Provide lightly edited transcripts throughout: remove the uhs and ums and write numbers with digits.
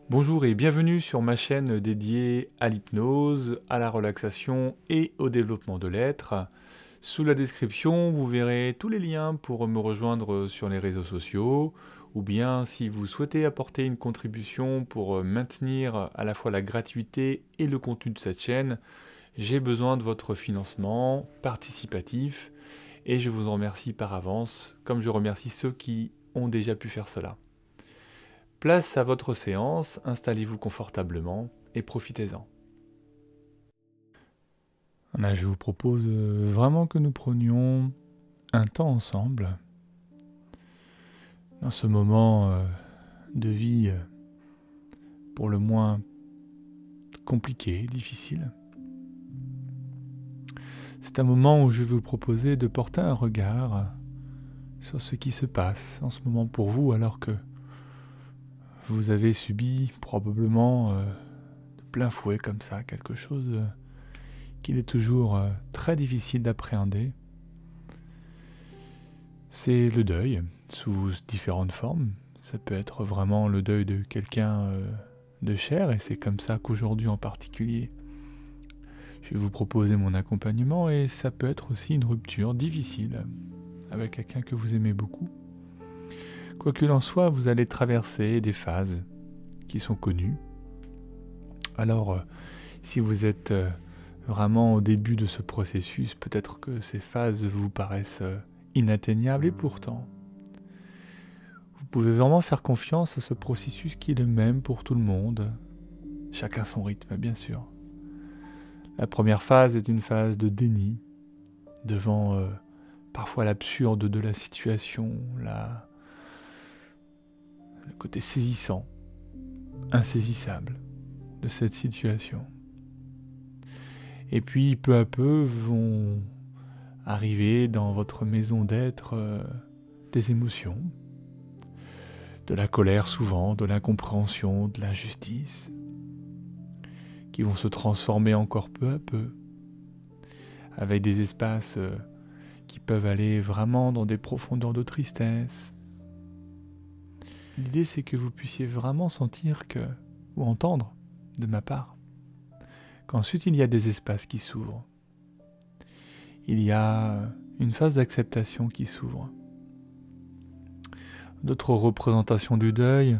Bonjour et bienvenue sur ma chaîne dédiée à l'hypnose, à la relaxation et au développement de l'être. Sous la description, vous verrez tous les liens pour me rejoindre sur les réseaux sociaux, ou bien si vous souhaitez apporter une contribution pour maintenir à la fois la gratuité et le contenu de cette chaîne, j'ai besoin de votre financement participatif et je vous en remercie par avance, comme je remercie ceux qui ont déjà pu faire cela. Place à votre séance, installez-vous confortablement et profitez-en. Là, je vous propose vraiment que nous prenions un temps ensemble, dans ce moment de vie pour le moins compliqué, difficile. C'est un moment où je vais vous proposer de porter un regard sur ce qui se passe en ce moment pour vous, alors que vous avez subi probablement de plein fouet comme ça, quelque chose qu'il est toujours très difficile d'appréhender. C'est le deuil, sous différentes formes. Ça peut être vraiment le deuil de quelqu'un de cher, et c'est comme ça qu'aujourd'hui en particulier, je vais vous proposer mon accompagnement, et ça peut être aussi une rupture difficile avec quelqu'un que vous aimez beaucoup. Quoi qu'il en soit, vous allez traverser des phases qui sont connues. Alors, si vous êtes vraiment au début de ce processus, peut-être que ces phases vous paraissent inatteignables, et pourtant, vous pouvez vraiment faire confiance à ce processus qui est le même pour tout le monde, chacun son rythme, bien sûr. La première phase est une phase de déni, devant parfois l'absurde de la situation, le côté saisissant, insaisissable de cette situation. Et puis, peu à peu, vont arriver dans votre maison d'être des émotions, de la colère souvent, de l'incompréhension, de l'injustice, qui vont se transformer encore peu à peu, avec des espaces qui peuvent aller vraiment dans des profondeurs de tristesse. L'idée, c'est que vous puissiez vraiment sentir que, ou entendre de ma part, qu'ensuite il y a des espaces qui s'ouvrent. Il y a une phase d'acceptation qui s'ouvre. D'autres représentations du deuil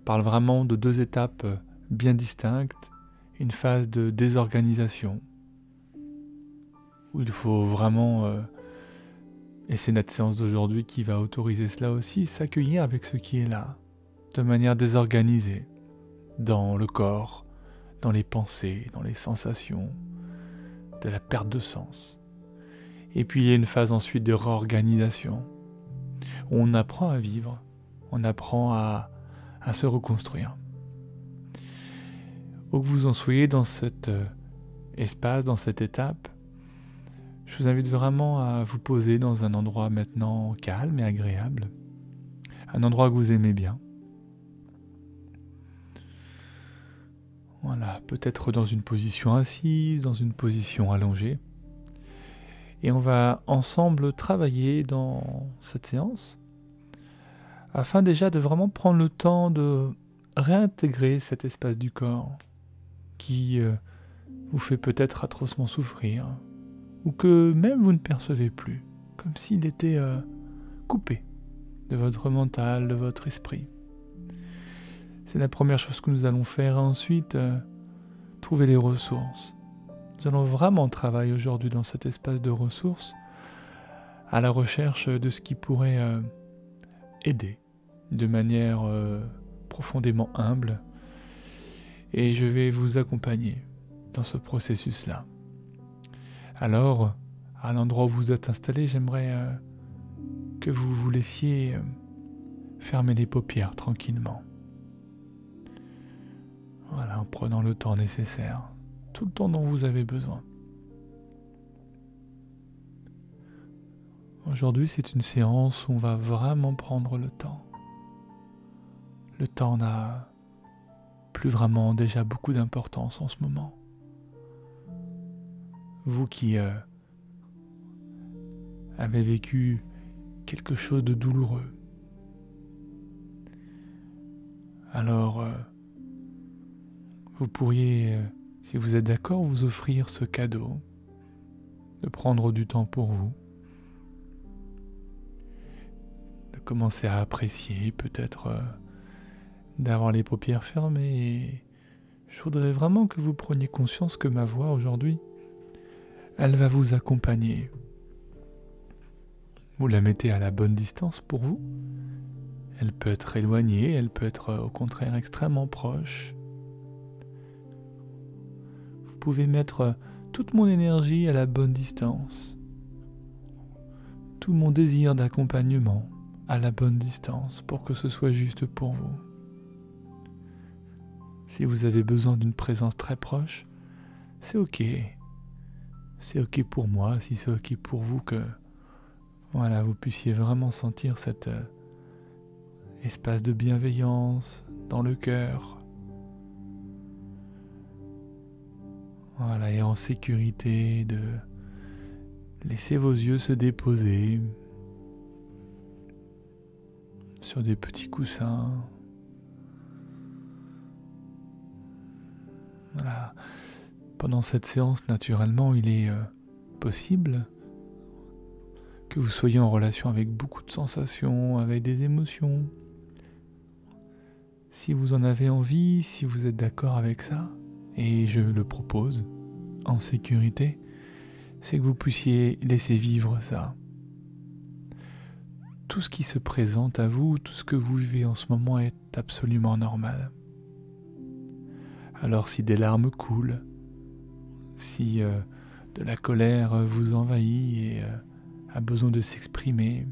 parlent vraiment de deux étapes bien distinctes. Une phase de désorganisation, où il faut vraiment, et c'est notre séance d'aujourd'hui qui va autoriser cela aussi, s'accueillir avec ce qui est là, de manière désorganisée, dans le corps, dans les pensées, dans les sensations, de la perte de sens. Et puis il y a une phase ensuite de réorganisation, où on apprend à vivre, on apprend à se reconstruire. Où que vous en soyez dans cet espace, dans cette étape, je vous invite vraiment à vous poser dans un endroit maintenant calme et agréable, un endroit que vous aimez bien. Voilà, peut-être dans une position assise, dans une position allongée. Et on va ensemble travailler dans cette séance, afin déjà de vraiment prendre le temps de réintégrer cet espace du corps qui vous fait peut-être atrocement souffrir, ou que même vous ne percevez plus, comme s'il était coupé de votre mental, de votre esprit. C'est la première chose que nous allons faire. Ensuite, trouver les ressources. Nous allons vraiment travailler aujourd'hui dans cet espace de ressources, à la recherche de ce qui pourrait aider de manière profondément humble. Et je vais vous accompagner dans ce processus-là. Alors, à l'endroit où vous êtes installé, j'aimerais que vous vous laissiez fermer les paupières tranquillement. Voilà, en prenant le temps nécessaire, tout le temps dont vous avez besoin. Aujourd'hui, c'est une séance où on va vraiment prendre le temps. Le temps n'a plus vraiment déjà beaucoup d'importance en ce moment. vous qui avez vécu quelque chose de douloureux. Alors, vous pourriez, si vous êtes d'accord, vous offrir ce cadeau, de prendre du temps pour vous, de commencer à apprécier, peut-être d'avoir les paupières fermées. Et je voudrais vraiment que vous preniez conscience que ma voix aujourd'hui, elle va vous accompagner. Vous la mettez à la bonne distance pour vous. Elle peut être éloignée, elle peut être au contraire extrêmement proche. Vous pouvez mettre toute mon énergie à la bonne distance. Tout mon désir d'accompagnement à la bonne distance pour que ce soit juste pour vous. Si vous avez besoin d'une présence très proche, c'est ok. C'est ok pour moi, si c'est ok pour vous que voilà, vous puissiez vraiment sentir cet espace de bienveillance dans le cœur. Voilà, et en sécurité de laisser vos yeux se déposer sur des petits coussins. Voilà. Pendant cette séance, naturellement, il est possible que vous soyez en relation avec beaucoup de sensations, avec des émotions. Si vous en avez envie, si vous êtes d'accord avec ça, et je le propose en sécurité, c'est que vous puissiez laisser vivre ça. Tout ce qui se présente à vous, tout ce que vous vivez en ce moment est absolument normal. Alors si des larmes coulent, si de la colère vous envahit et a besoin de s'exprimer,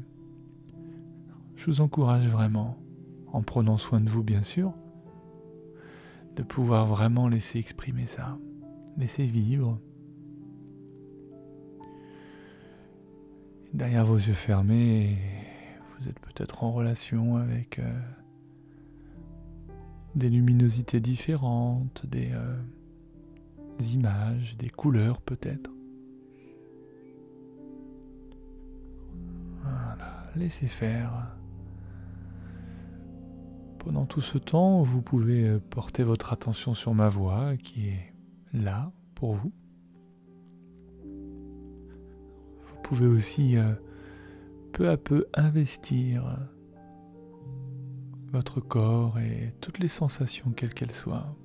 je vous encourage vraiment, en prenant soin de vous bien sûr, de pouvoir vraiment laisser exprimer ça, laisser vivre. Derrière vos yeux fermés, vous êtes peut-être en relation avec des luminosités différentes, des images, des couleurs peut-être. Voilà, laissez faire. Pendant tout ce temps, vous pouvez porter votre attention sur ma voix qui est là pour vous. Vous pouvez aussi peu à peu investir votre corps et toutes les sensations quelles qu'elles soient.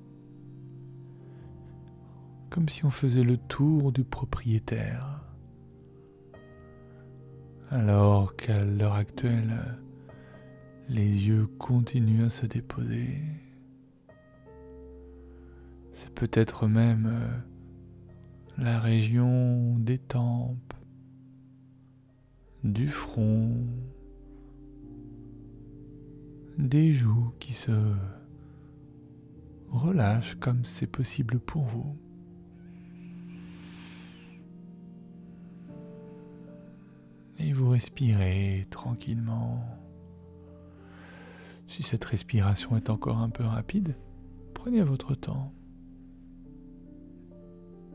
Comme si on faisait le tour du propriétaire. Alors qu'à l'heure actuelle, les yeux continuent à se déposer. C'est peut-être même la région des tempes, du front, des joues qui se relâchent comme c'est possible pour vous. Et vous respirez tranquillement. Si cette respiration est encore un peu rapide, prenez votre temps.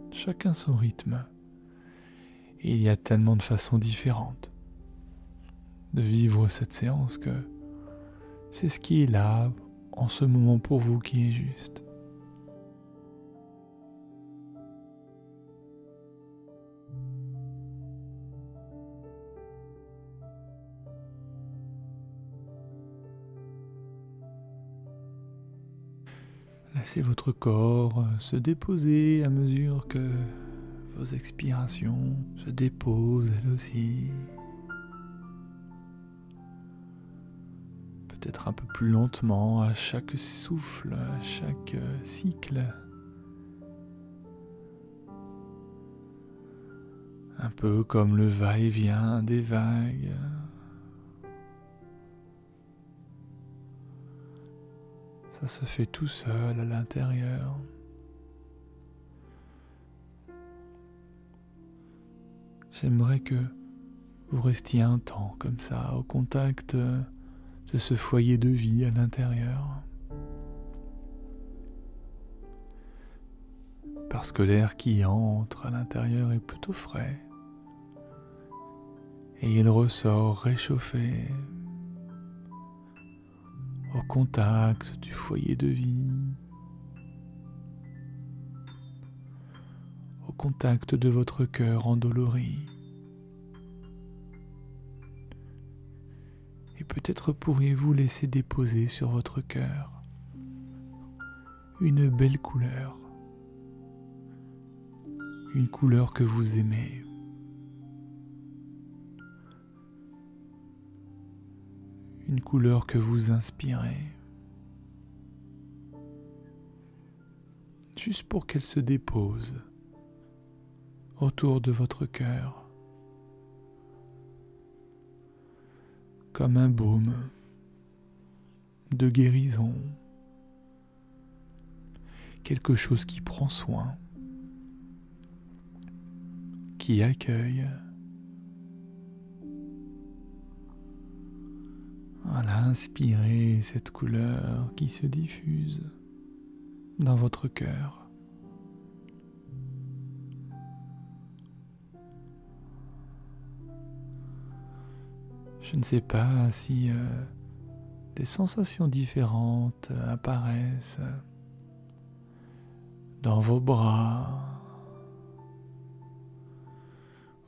Chacun son rythme. Et il y a tellement de façons différentes de vivre cette séance que c'est ce qui est là, en ce moment pour vous, qui est juste. Laissez votre corps se déposer à mesure que vos expirations se déposent elles aussi. Peut-être un peu plus lentement à chaque souffle, à chaque cycle. Un peu comme le va-et-vient des vagues. Ça se fait tout seul à l'intérieur. J'aimerais que vous restiez un temps comme ça, au contact de ce foyer de vie à l'intérieur. parce que l'air qui entre à l'intérieur est plutôt frais et il ressort réchauffé au contact du foyer de vie, au contact de votre cœur endolori. Et peut-être pourriez-vous laisser déposer sur votre cœur une belle couleur, une couleur que vous aimez. Une couleur que vous inspirez, juste pour qu'elle se dépose autour de votre cœur, comme un baume de guérison, quelque chose qui prend soin, qui accueille. Voilà, inspirez cette couleur qui se diffuse dans votre cœur. Je ne sais pas si des sensations différentes apparaissent dans vos bras,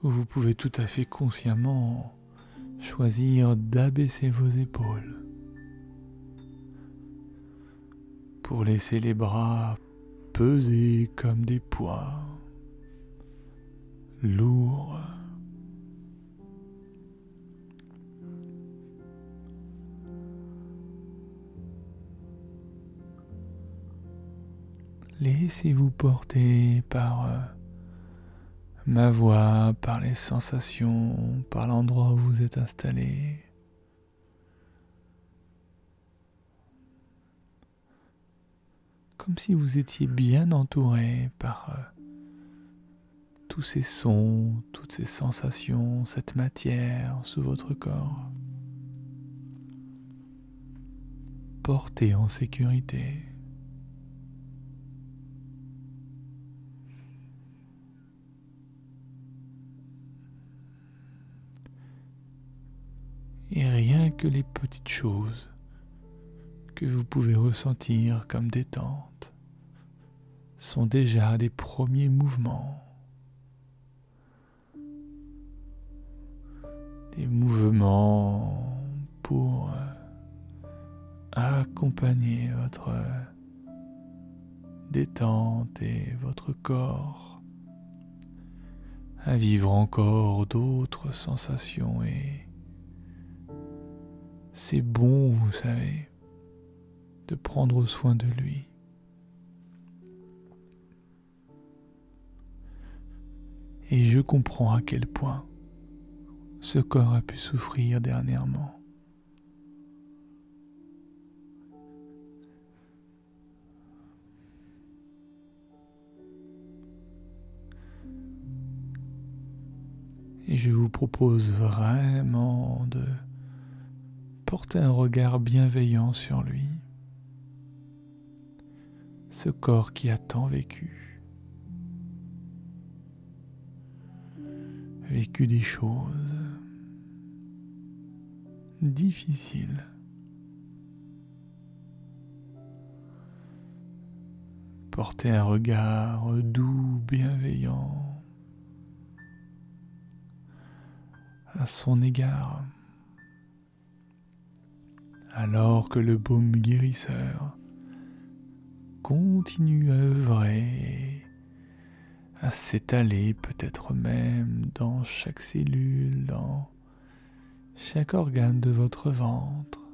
où vous pouvez tout à fait consciemment choisir d'abaisser vos épaules pour laisser les bras peser comme des poids lourds. Laissez-vous porter par ma voix, par les sensations, par l'endroit où vous êtes installé. Comme si vous étiez bien entouré par tous ces sons, toutes ces sensations, cette matière sous votre corps. Porté en sécurité. Et rien que les petites choses que vous pouvez ressentir comme détente sont déjà des premiers mouvements. Des mouvements pour accompagner votre détente et votre corps à vivre encore d'autres sensations. Et c'est bon, vous savez, de prendre soin de lui. Et je comprends à quel point ce corps a pu souffrir dernièrement. Et je vous propose vraiment de porter un regard bienveillant sur lui, ce corps qui a tant vécu des choses difficiles. Porter un regard doux, bienveillant à son égard, alors que le baume guérisseur continue à œuvrer, à s'étaler peut-être même dans chaque cellule, dans chaque organe de votre ventre,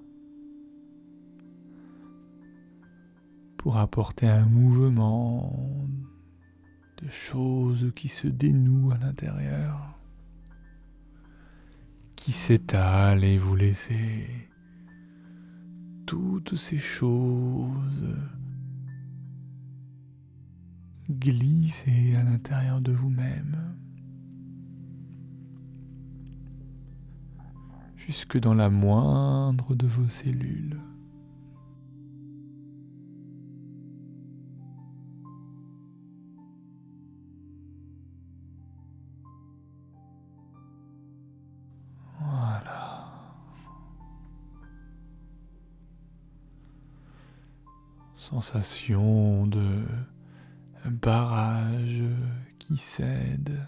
pour apporter un mouvement de choses qui se dénouent à l'intérieur, qui s'étalent, et vous laissez toutes ces choses glisser à l'intérieur de vous-même, jusque dans la moindre de vos cellules. Sensation de barrage qui cède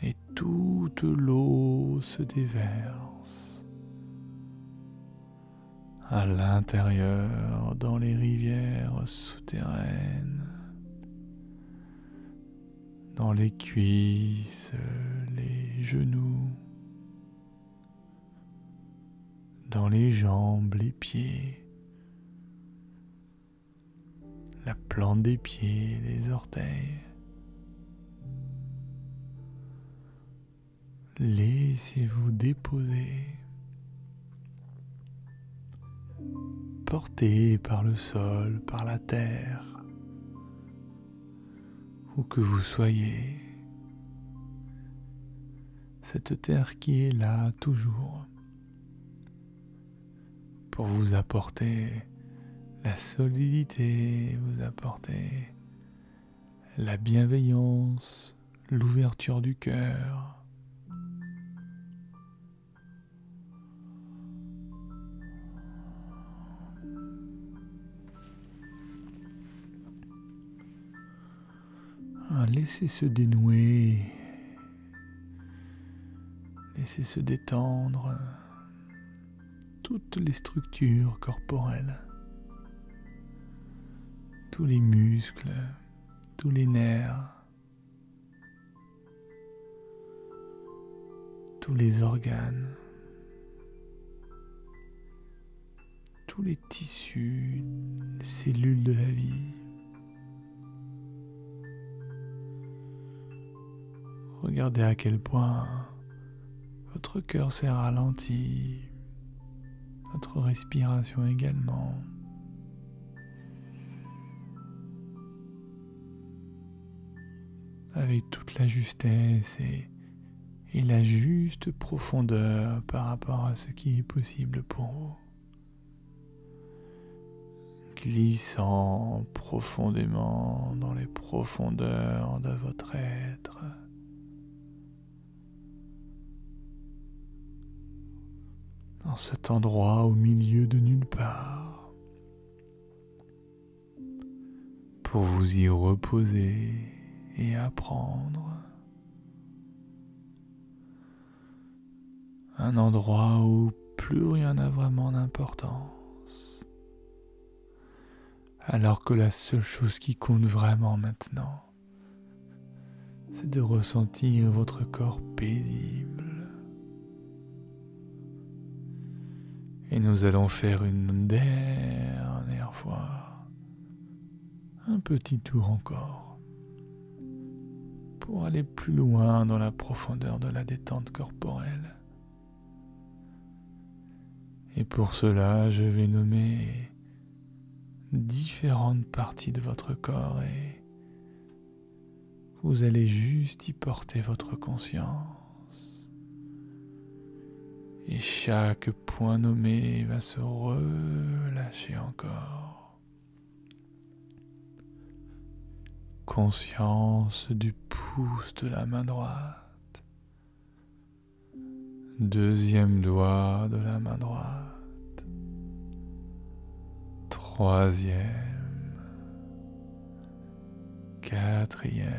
et toute l'eau se déverse à l'intérieur dans les rivières souterraines, dans les cuisses, les genoux, dans les jambes, les pieds, la plante des pieds, les orteils. Laissez-vous déposer, porté par le sol, par la terre, où que vous soyez, cette terre qui est là toujours pour vous apporter la solidité, vous apporter la bienveillance, l'ouverture du cœur. Laissez se dénouer, laissez se détendre toutes les structures corporelles, tous les muscles, tous les nerfs, tous les organes, tous les tissus, les cellules de la vie. Regardez à quel point votre cœur s'est ralenti, votre respiration également. Avec toute la justesse et la juste profondeur par rapport à ce qui est possible pour vous. Glissant profondément dans les profondeurs de votre être. Dans cet endroit au milieu de nulle part, pour vous y reposer et apprendre. Un endroit où plus rien n'a vraiment d'importance, alors que la seule chose qui compte vraiment maintenant, c'est de ressentir votre corps paisible. Et nous allons faire une dernière fois, un petit tour encore, pour aller plus loin dans la profondeur de la détente corporelle. Et pour cela, je vais nommer différentes parties de votre corps et vous allez juste y porter votre conscience. Et chaque point nommé va se relâcher encore. Conscience du pouce de la main droite. Deuxième doigt de la main droite. Troisième. Quatrième.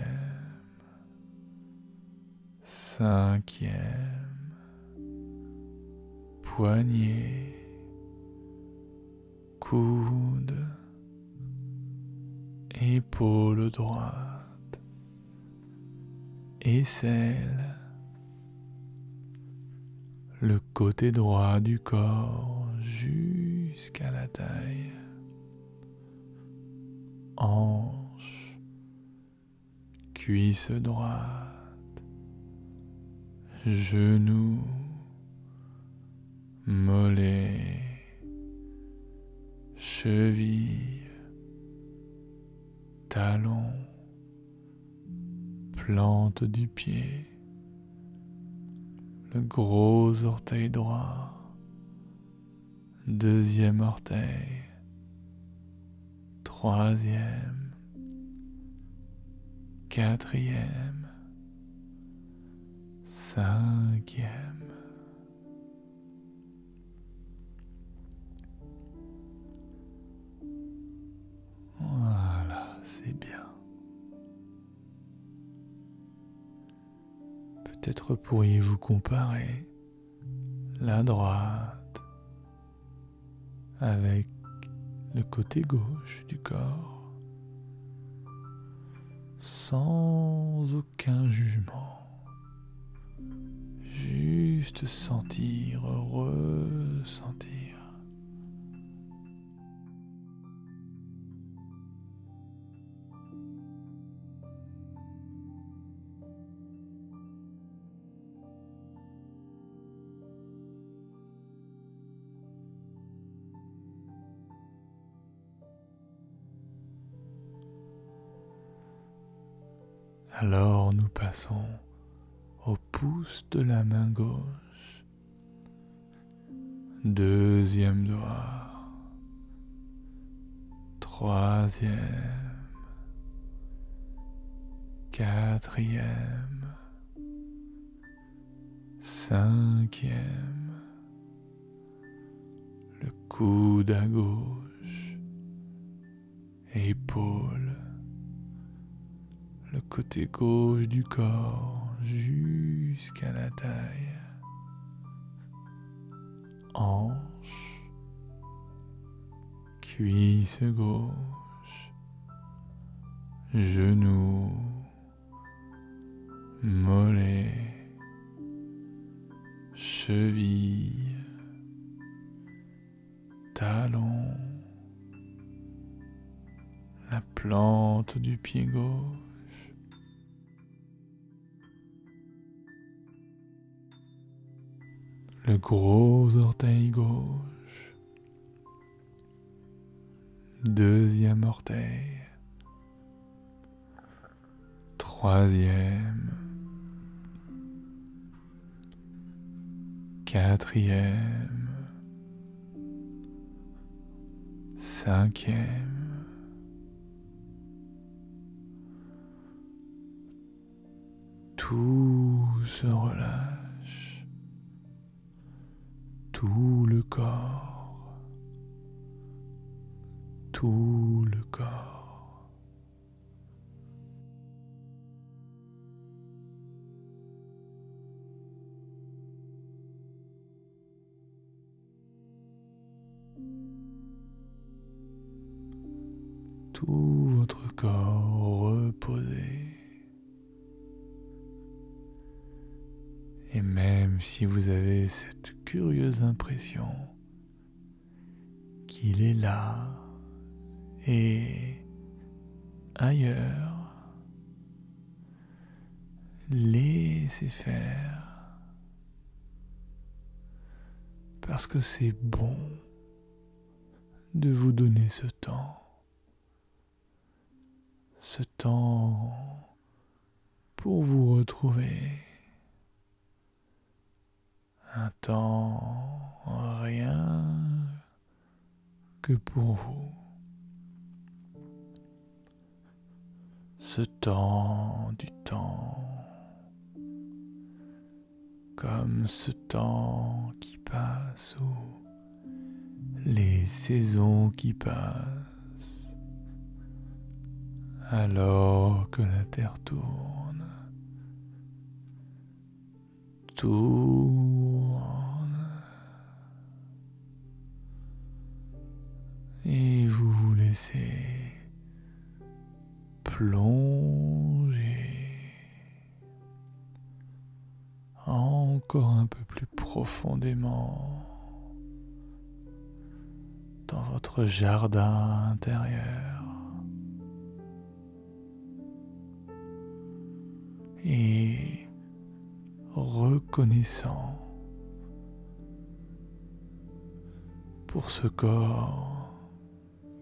Cinquième. Poignet, coude, épaule droite, aisselle, le côté droit du corps jusqu'à la taille, hanche, cuisse droite, genou, mollet, cheville, talon, plante du pied, le gros orteil droit, deuxième orteil, troisième, quatrième, cinquième. Voilà, c'est bien. Peut-être pourriez-vous comparer la droite avec le côté gauche du corps, sans aucun jugement. Juste sentir, ressentir. Alors nous passons au pouce de la main gauche, deuxième doigt, troisième, quatrième, cinquième, le coude à gauche, épaule, le côté gauche du corps jusqu'à la taille, hanche, cuisse gauche, genou, mollet, cheville, talon, la plante du pied gauche, le gros orteil gauche, deuxième orteil, troisième, quatrième, cinquième, tout se relâche, tout le corps, tout le corps. Tout votre corps reposé. Et même si vous avez cette curieuse impression qu'il est là et ailleurs, laissez faire, parce que c'est bon de vous donner ce temps pour vous retrouver, un temps rien que pour vous, ce temps du temps, comme ce temps qui passe ou les saisons qui passent, alors que la terre tourne, et vous vous laissez plonger encore un peu plus profondément dans votre jardin intérieur et reconnaissant pour ce corps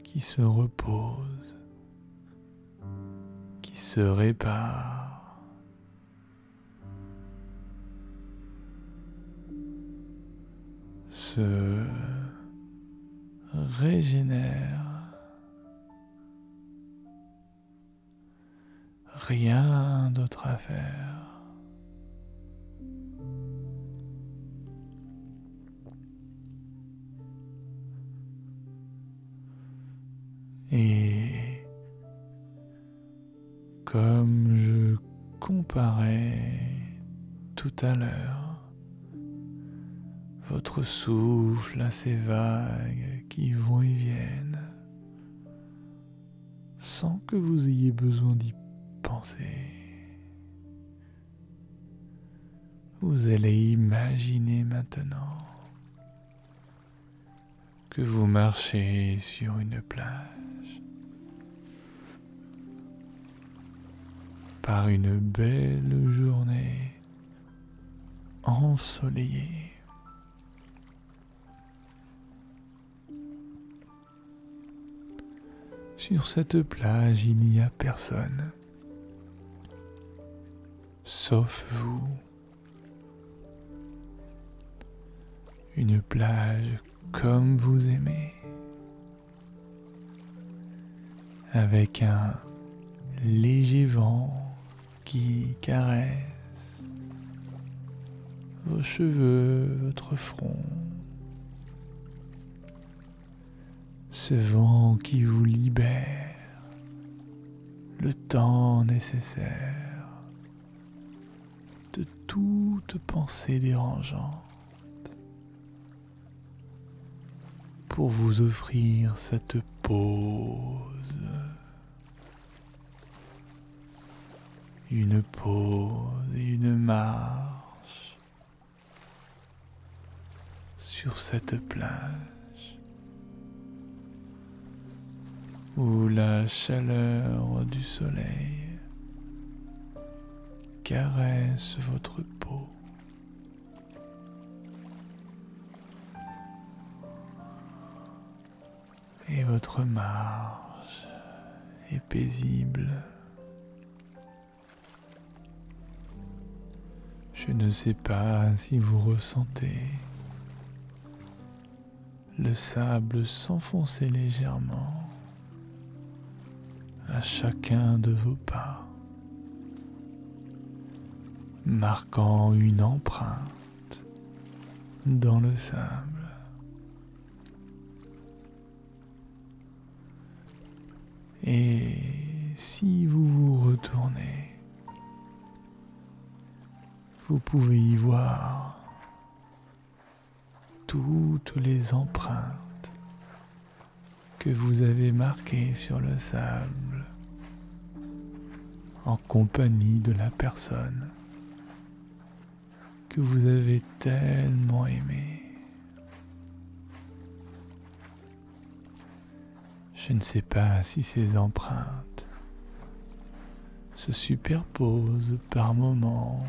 qui se repose, qui se répare, se régénère. Rien d'autre à faire. Et comme je comparais tout à l'heure votre souffle à ces vagues qui vont et viennent sans que vous ayez besoin d'y penser. Vous allez imaginer maintenant que vous marchez sur une plage par une belle journée ensoleillée. Sur cette plage, il n'y a personne, sauf vous. Une plage comme vous aimez, avec un léger vent qui caresse vos cheveux, votre front. Ce vent qui vous libère le temps nécessaire de toute pensée dérangeante pour vous offrir cette pause. Une pause et une marche sur cette plage où la chaleur du soleil caresse votre peau. Et votre marche est paisible. Je ne sais pas si vous ressentez le sable s'enfoncer légèrement à chacun de vos pas, marquant une empreinte dans le sable. Et si vous vous retournez, vous pouvez y voir toutes les empreintes que vous avez marquées sur le sable en compagnie de la personne que vous avez tellement aimée. Je ne sais pas si ces empreintes se superposent par moments,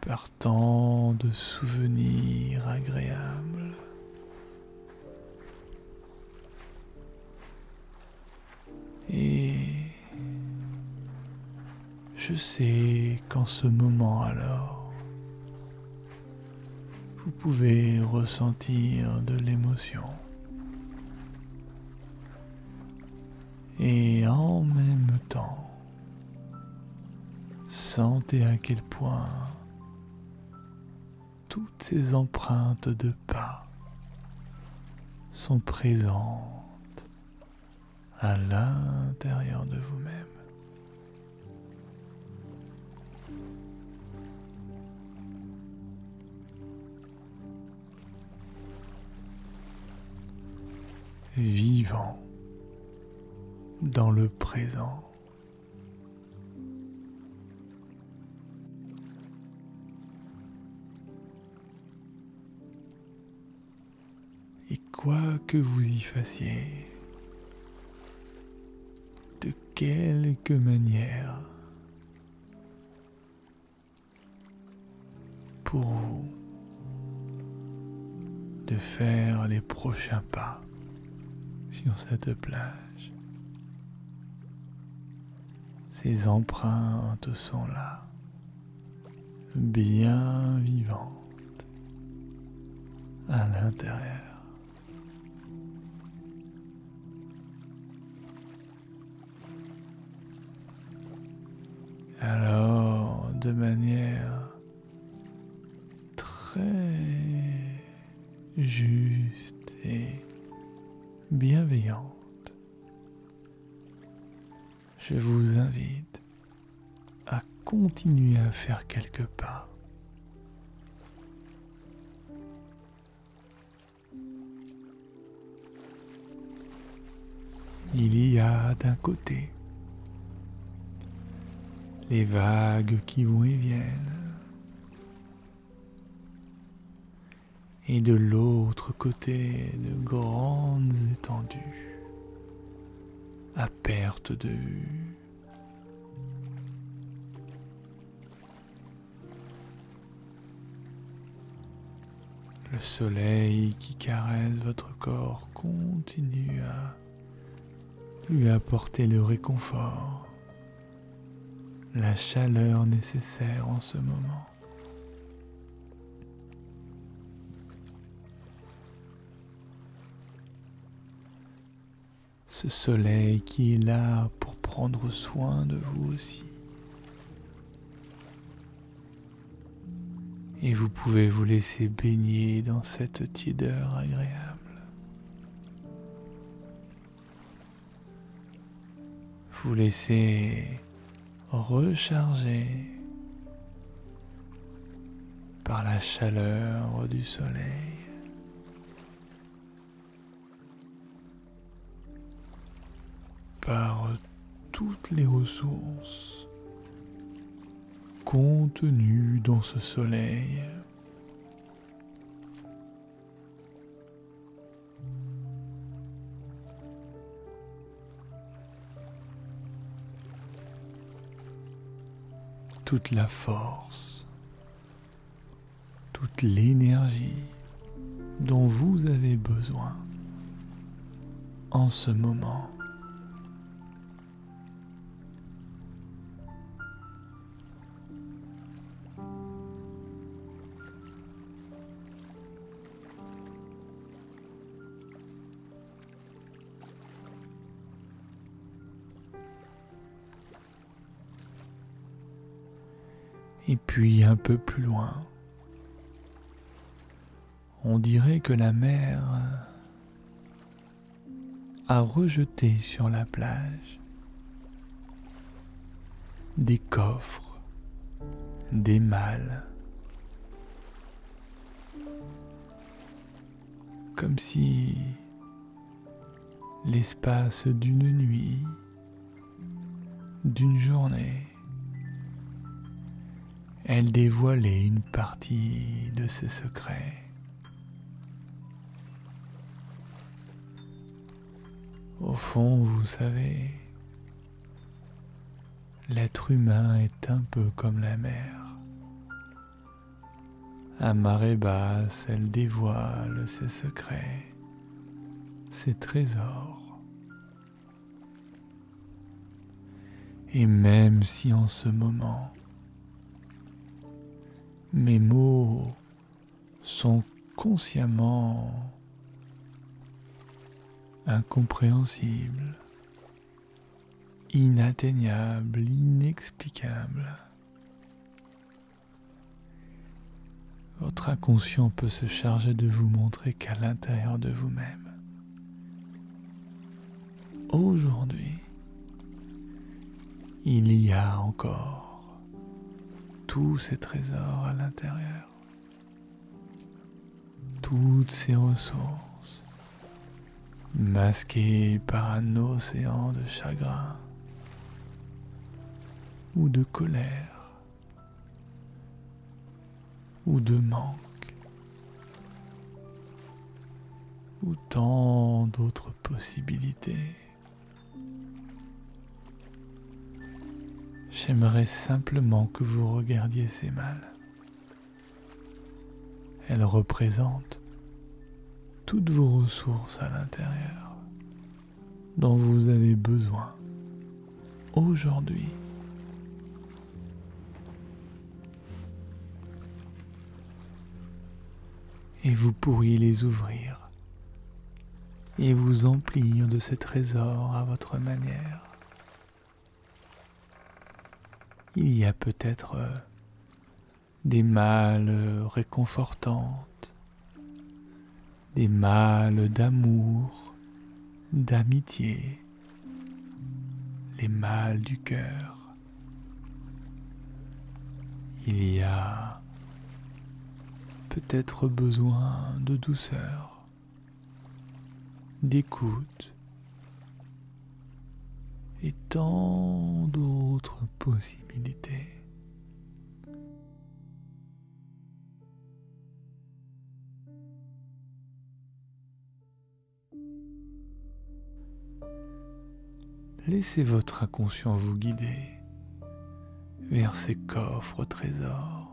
par tant de souvenirs agréables. Et je sais qu'en ce moment alors, vous pouvez ressentir de l'émotion. Et en même temps, sentez à quel point toutes ces empreintes de pas sont présentes à l'intérieur de vous-même. Vivant dans le présent. Et quoi que vous y fassiez, de quelque manière, pour vous, de faire les prochains pas sur cette plage. Ces empreintes sont là, bien vivantes, à l'intérieur. Alors, de manière très juste et bienveillante, je vous invite à continuer à faire quelques pas. Il y a d'un côté les vagues qui vont et viennent, et de l'autre côté de grandes étendues à perte de vue. Le soleil qui caresse votre corps continue à lui apporter le réconfort, la chaleur nécessaire en ce moment. Ce soleil qui est là pour prendre soin de vous aussi. Et vous pouvez vous laisser baigner dans cette tiédeur agréable. Vous laissez recharger par la chaleur du soleil. Par toutes les ressources contenues dans ce soleil. Toute la force, toute l'énergie dont vous avez besoin en ce moment. Et puis un peu plus loin, on dirait que la mer a rejeté sur la plage des coffres, des malles, comme si l'espace d'une nuit, d'une journée, elle dévoilait une partie de ses secrets. Au fond, vous savez, l'être humain est un peu comme la mer. À marée basse, elle dévoile ses secrets, ses trésors. Et même si en ce moment, mes mots sont consciemment incompréhensibles, inatteignables, inexplicables, votre inconscient peut se charger de vous montrer qu'à l'intérieur de vous-même, aujourd'hui, il y a encore tous ces trésors à l'intérieur, toutes ces ressources, masquées par un océan de chagrin ou de colère ou de manque ou tant d'autres possibilités. J'aimerais simplement que vous regardiez ces malles. Elles représentent toutes vos ressources à l'intérieur dont vous avez besoin aujourd'hui. Et vous pourriez les ouvrir et vous emplir de ces trésors à votre manière. Il y a peut-être des malles réconfortantes, des malles d'amour, d'amitié, les mâles du cœur. Il y a peut-être besoin de douceur, d'écoute et tant d'autres possibilités. Laissez votre inconscient vous guider vers ces coffres trésors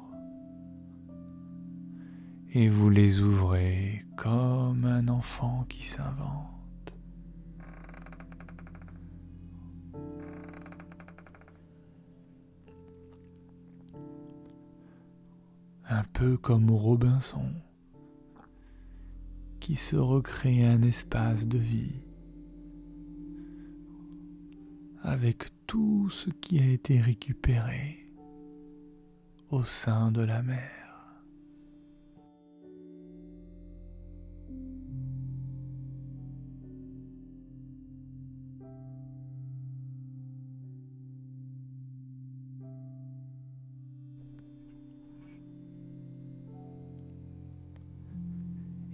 et vous les ouvrez comme un enfant qui s'invente. Un peu comme Robinson qui se recrée un espace de vie avec tout ce qui a été récupéré au sein de la mer.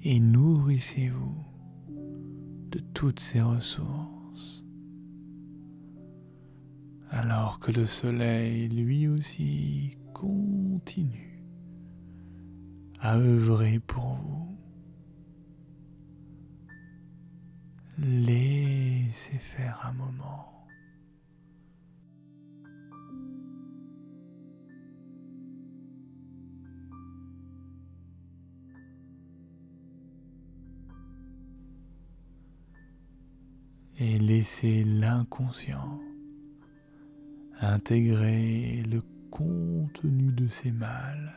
Et nourrissez-vous de toutes ces ressources, alors que le soleil, lui aussi, continue à œuvrer pour vous. Laissez faire un moment. Et laissez l'inconscient intégrer le contenu de ces mâles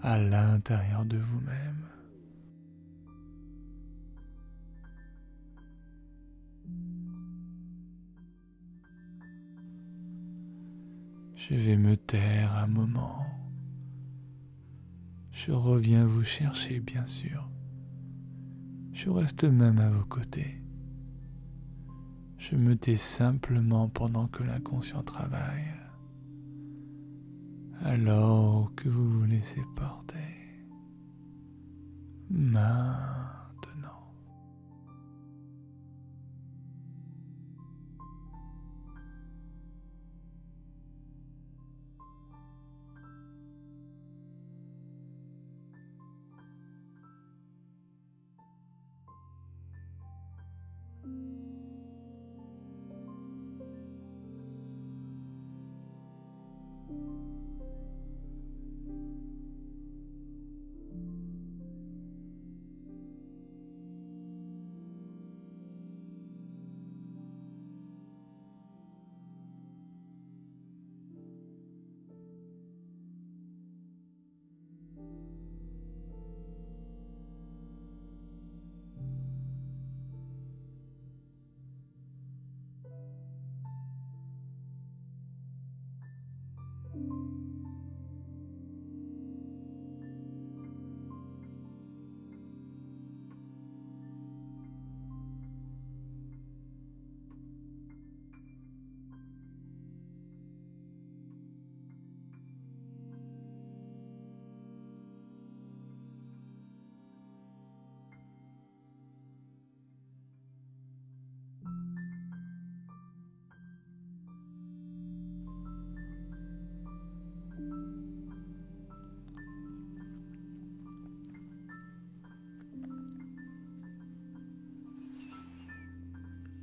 à l'intérieur de vous-même. Je vais me taire un moment. Je reviens vous chercher, bien sûr. Je reste même à vos côtés. Je me tais simplement pendant que l'inconscient travaille, alors que vous vous laissez porter. Maintenant.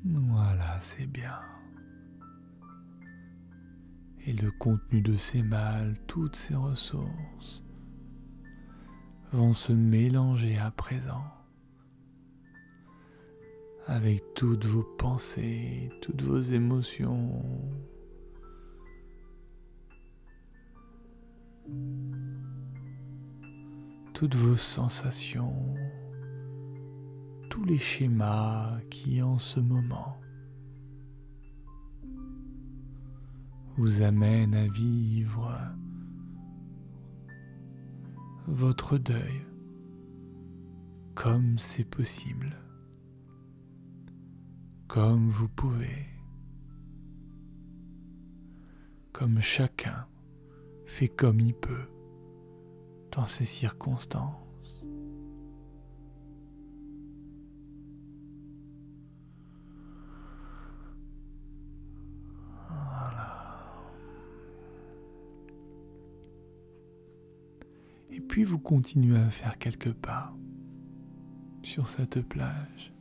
Voilà, c'est bien. Et le contenu de ces mâles, toutes ces ressources, vont se mélanger à présent avec toutes vos pensées, toutes vos émotions, toutes vos sensations, tous les schémas qui en ce moment vous amènent à vivre votre deuil comme c'est possible, comme vous pouvez. comme chacun fait comme il peut dans ces circonstances. Et puis vous continuez à faire quelques pas sur cette plage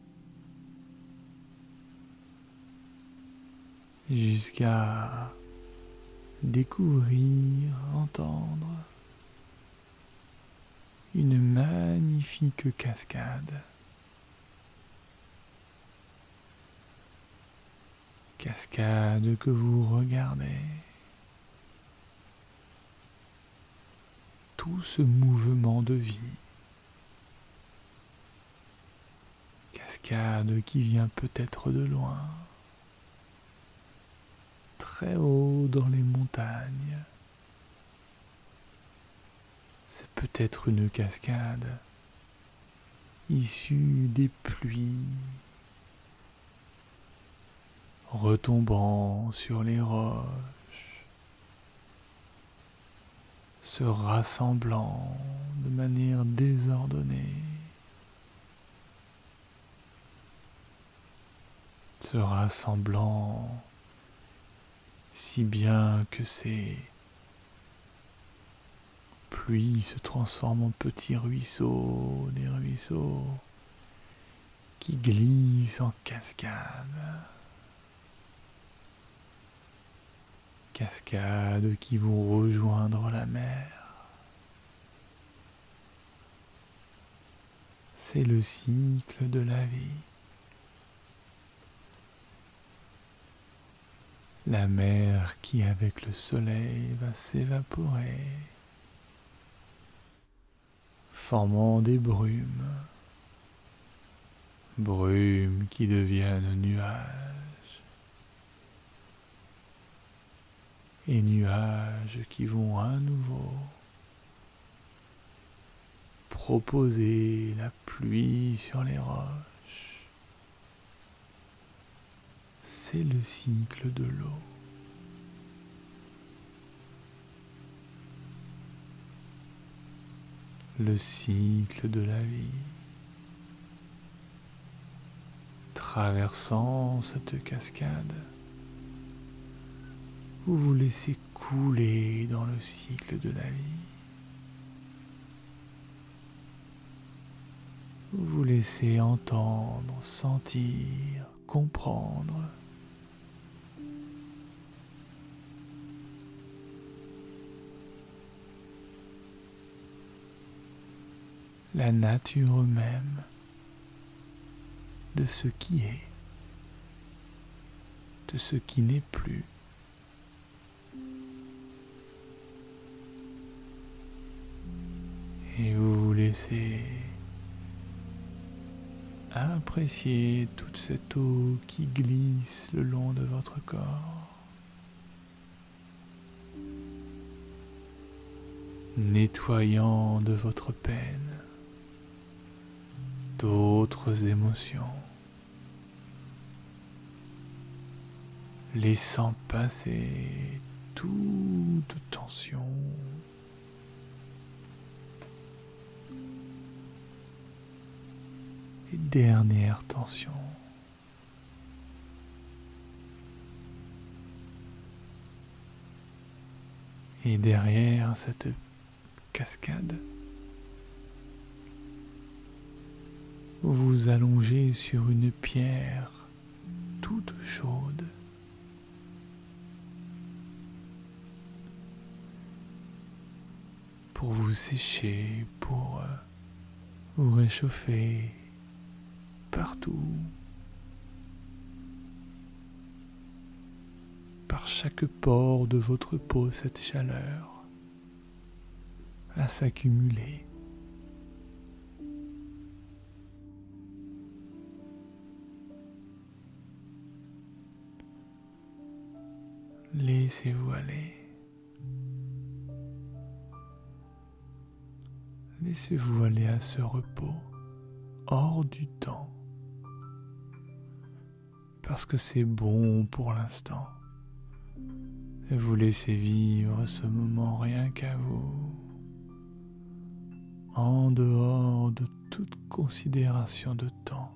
jusqu'à découvrir, entendre une magnifique cascade. Cascade que vous regardez. Tout ce mouvement de vie. Cascade qui vient peut-être de loin, très haut dans les montagnes. C'est peut-être une cascade issue des pluies, retombant sur les roches, se rassemblant de manière désordonnée, se rassemblant si bien que ces pluies se transforment en petits ruisseaux, des ruisseaux qui glissent en cascades. Cascades qui vont rejoindre la mer. C'est le cycle de la vie. La mer qui avec le soleil va s'évaporer, formant des brumes, brumes qui deviennent nuages, et nuages qui vont à nouveau proposer la pluie sur les roches. C'est le cycle de l'eau. Le cycle de la vie. Traversant cette cascade, vous vous laissez couler dans le cycle de la vie. Vous vous laissez entendre, sentir, comprendre. La nature même de ce qui est, de ce qui n'est plus. Et vous vous laissez apprécier toute cette eau qui glisse le long de votre corps, nettoyant de votre peine d'autres émotions, laissant passer toute tension, et dernière tension. Et derrière cette cascade, vous vous allongez sur une pierre toute chaude. Pour vous sécher, pour vous réchauffer partout. Par chaque pore de votre peau, cette chaleur va s'accumuler. Laissez-vous aller. Laissez-vous aller à ce repos hors du temps. Parce que c'est bon pour l'instant. Et vous laissez vivre ce moment rien qu'à vous, en dehors de toute considération de temps.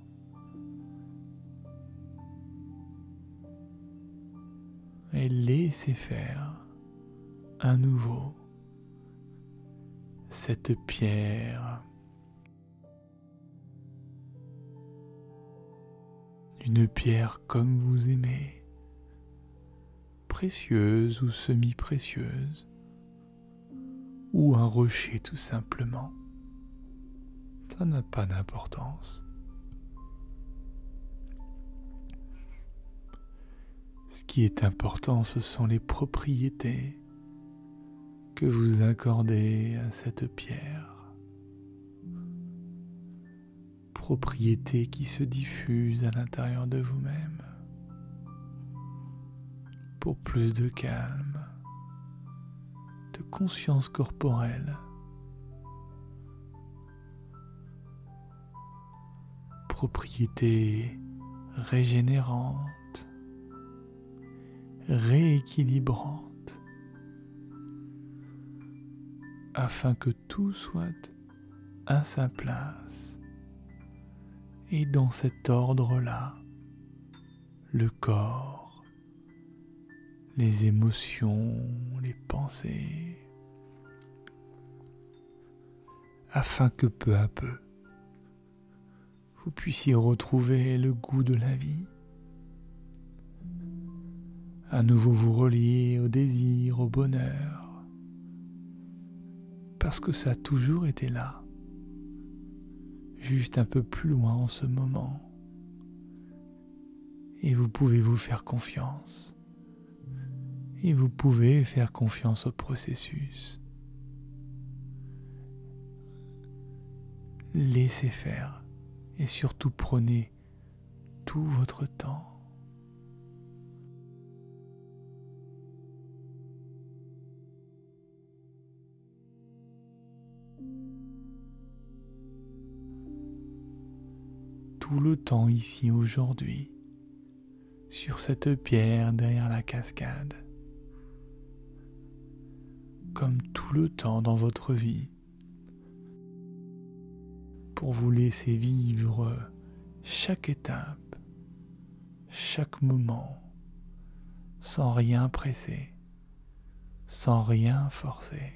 Et laissez faire à nouveau cette pierre, une pierre comme vous aimez, précieuse ou semi-précieuse, ou un rocher tout simplement. Ça n'a pas d'importance. Ce qui est important, ce sont les propriétés que vous accordez à cette pierre. Propriétés qui se diffusent à l'intérieur de vous-même pour plus de calme, de conscience corporelle. Propriétés régénérantes, rééquilibrantes, afin que tout soit à sa place. Et dans cet ordre-là, le corps, les émotions, les pensées, afin que peu à peu, vous puissiez retrouver le goût de la vie, à nouveau vous relier au désir, au bonheur, parce que ça a toujours été là, juste un peu plus loin en ce moment, et vous pouvez vous faire confiance, et vous pouvez faire confiance au processus. Laissez faire, et surtout prenez tout votre temps. Tout le temps ici aujourd'hui, sur cette pierre derrière la cascade, comme tout le temps dans votre vie, pour vous laisser vivre chaque étape, chaque moment, sans rien presser, sans rien forcer.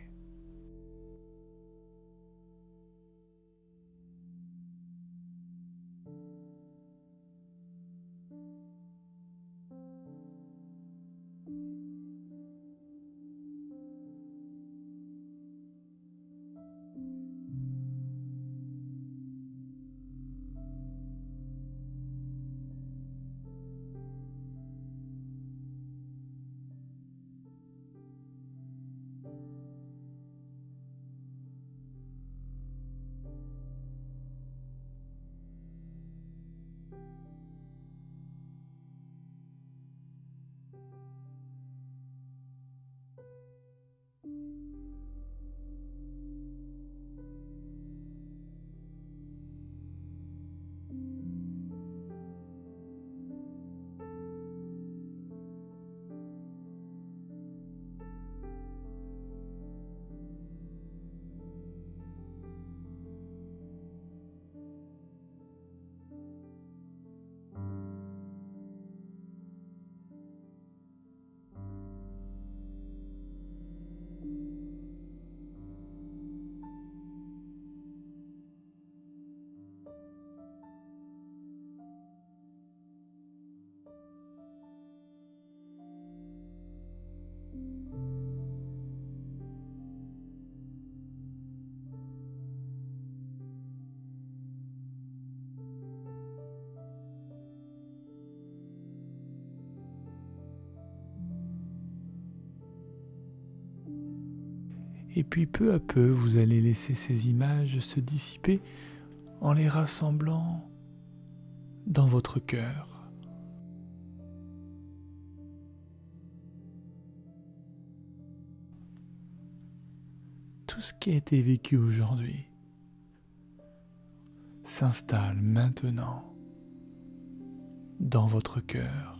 Et puis peu à peu, vous allez laisser ces images se dissiper en les rassemblant dans votre cœur. Tout ce qui a été vécu aujourd'hui s'installe maintenant dans votre cœur.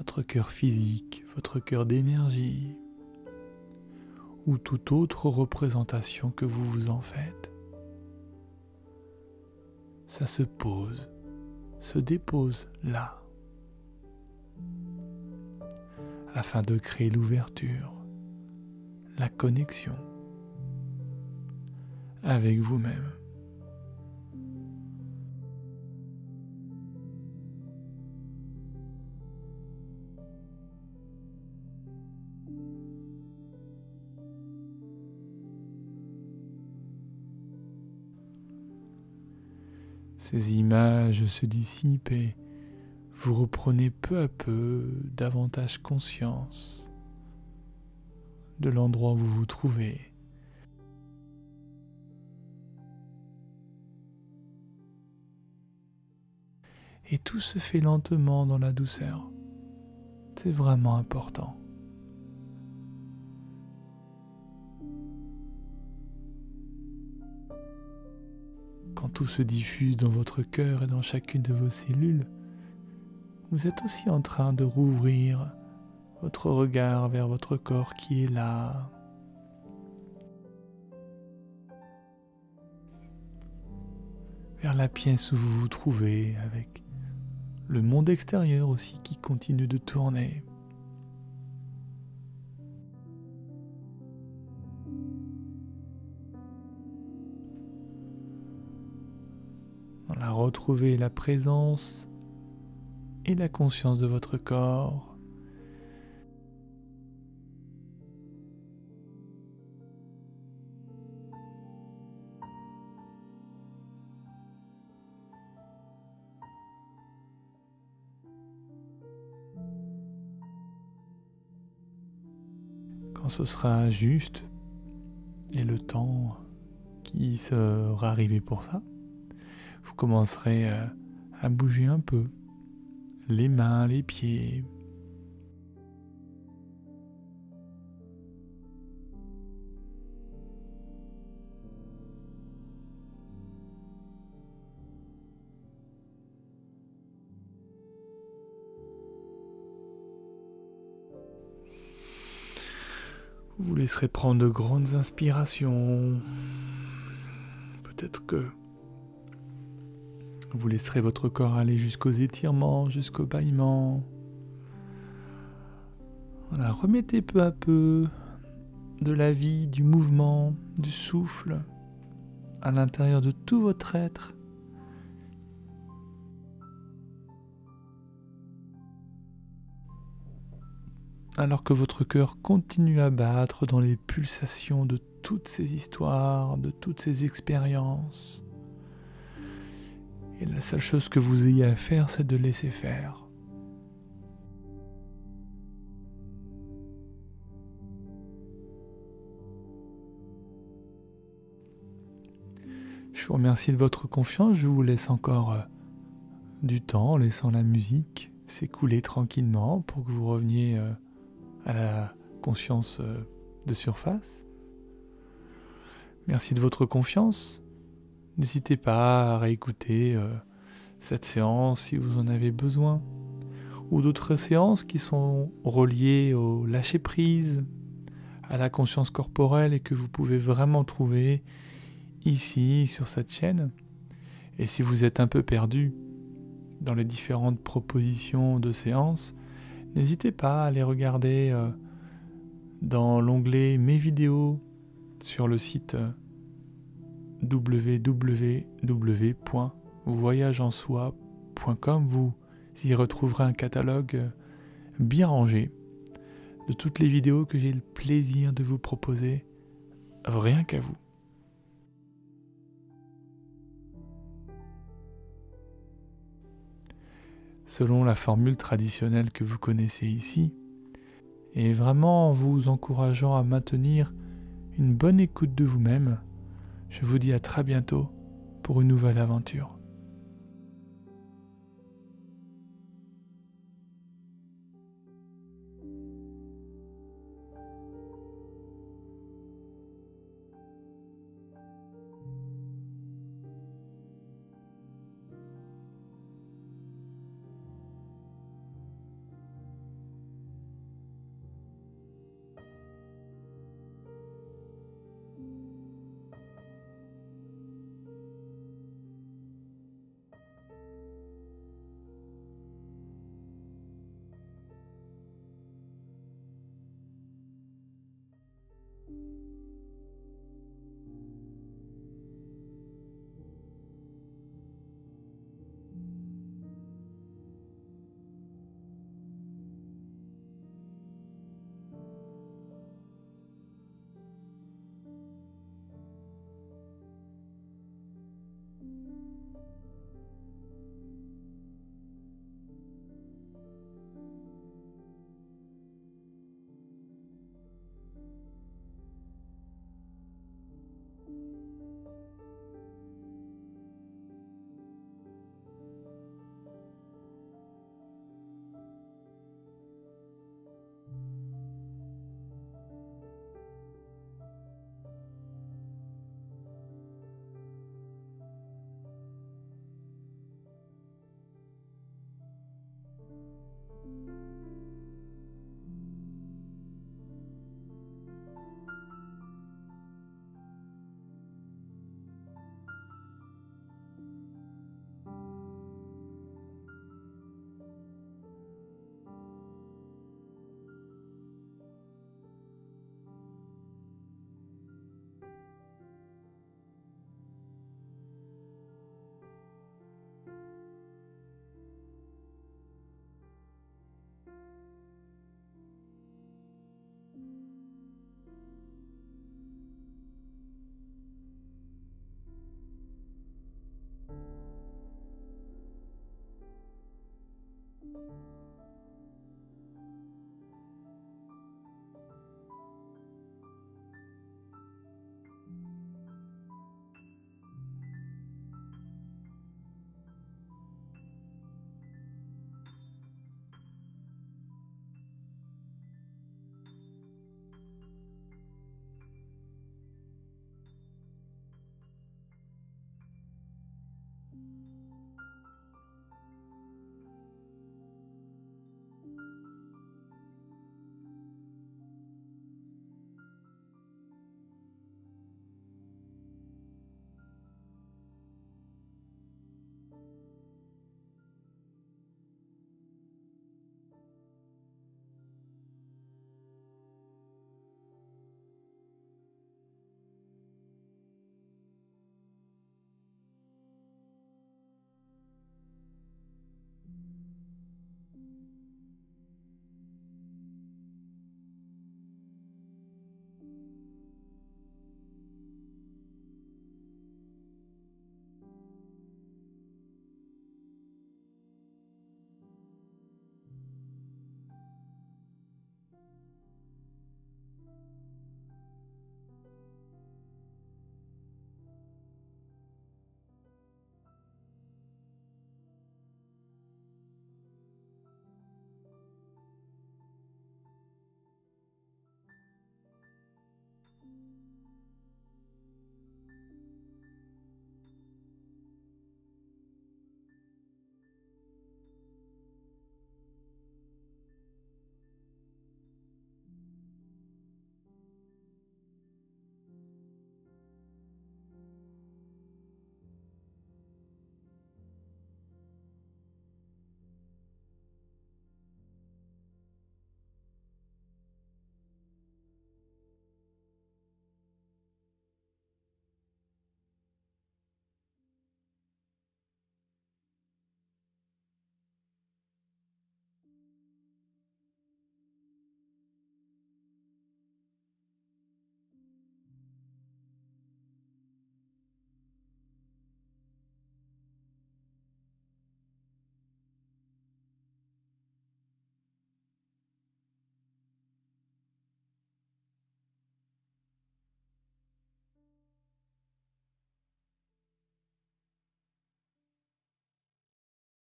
votre cœur physique, votre cœur d'énergie, ou toute autre représentation que vous vous en faites. Ça se pose, se dépose là, afin de créer l'ouverture, la connexion avec vous-même. Ces images se dissipent et vous reprenez peu à peu davantage conscience de l'endroit où vous vous trouvez. Et tout se fait lentement dans la douceur. C'est vraiment important. Quand tout se diffuse dans votre cœur et dans chacune de vos cellules, vous êtes aussi en train de rouvrir votre regard vers votre corps qui est là. Vers la pièce où vous vous trouvez, avec le monde extérieur aussi qui continue de tourner. On a retrouvé la présence et la conscience de votre corps. Quand ce sera juste, et le temps qui sera arrivé pour ça, vous commencerez à bouger un peu, les mains, les pieds. Vous vous laisserez prendre de grandes inspirations. Peut-être que vous laisserez votre corps aller jusqu'aux étirements, jusqu'au bâillement. Voilà, remettez peu à peu de la vie, du mouvement, du souffle à l'intérieur de tout votre être. Alors que votre cœur continue à battre dans les pulsations de toutes ces histoires, de toutes ces expériences. Et la seule chose que vous ayez à faire, c'est de laisser faire. Je vous remercie de votre confiance. Je vous laisse encore du temps en laissant la musique s'écouler tranquillement pour que vous reveniez à la conscience de surface. Merci de votre confiance. N'hésitez pas à réécouter cette séance si vous en avez besoin, ou d'autres séances qui sont reliées au lâcher-prise, à la conscience corporelle et que vous pouvez vraiment trouver ici sur cette chaîne. Et si vous êtes un peu perdu dans les différentes propositions de séances, n'hésitez pas à les regarder dans l'onglet Mes vidéos sur le site www.voyageensoi.com. Vous y retrouverez un catalogue bien rangé de toutes les vidéos que j'ai le plaisir de vous proposer, rien qu'à vous. Selon la formule traditionnelle que vous connaissez ici, et vraiment en vous encourageant à maintenir une bonne écoute de vous-même, je vous dis à très bientôt pour une nouvelle aventure.